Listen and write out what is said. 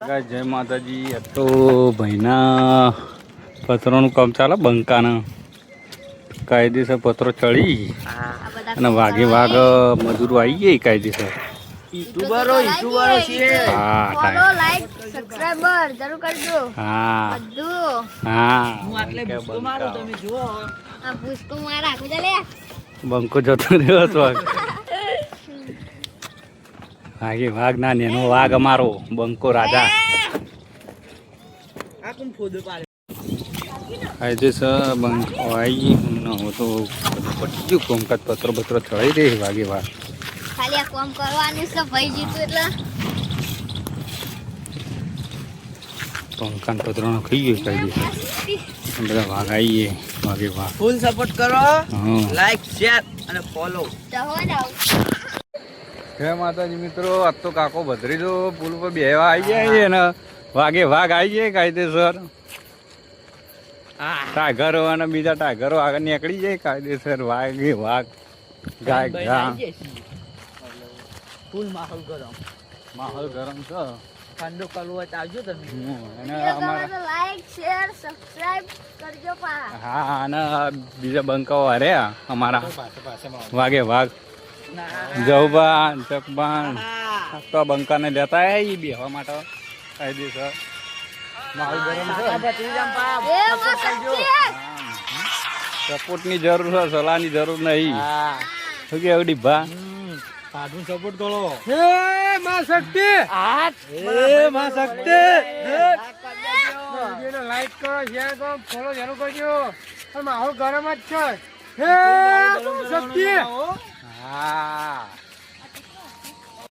જય માતાજી. આ તો ભાઈના પથરોનું કામ ચાલે. બંકાના કાયદેસર પથરો ચડી અને વાઘે વાઘ મજૂરો આવી ગયા કાયદેસર. બંકો જતો રહ્યો હતો. વાઘે વાઘ ના નેનો વાઘ અમારો બંકો રાજા. કાયદેસર બંકો આવી ગયો તો પટી ગયું કોમકાજ. પત્રો બત્રો ચડાવી દે વાઘે વાઘ. ખાલી આ કામ કરવાનું છે ભાઈ જીતું એટલે કોમકાન પત્રનો ખાઈ ગયો કાયદેસર. બધા વાઘ આવીએ વાઘે વાઘ. ફૂલ સપોર્ટ કરો, લાઈક શેર અને ફોલો. જય માતાજી મિત્રો. આજ તો કાકો ભદ્રીજો પુલ પર બેવા આવી જાય ને વાઘે વાઘ આવી જાય કાયદેસર. ટાગરો અને બીજા ટાગરો આગળ નીકળી જાય કાયદેસર. વાઘે વાઘ ગાય ગા. ફૂલ માહોલ ગરમ. માહોલ ગરમ છે. ઠંડો કરવો હોય તો આવજો તમે. અને અમારા લાઈક શેર સબસ્ક્રાઇબ કરજો પા. હા અને બીજા બંકાઓ હાર્યા અમારા વાઘે વાઘ. જવબાન ચકબાન તો બંકાને લેતા આવી બેહવા માટે કાયદેસર. માહોલ ગરમ છે. સપોર્ટની જરૂર છે, સલાહની જરૂર નહીં. શું કેવું ડીભા? સાધુ સપોર્ટ કરો. હે માં શક્તિ, માં શક્તિ. લાઈક કરો, શેર કરો, ફોલો જરૂર કરજો. માહોલ ગરમ જ છે. હે શક્તિ. હા.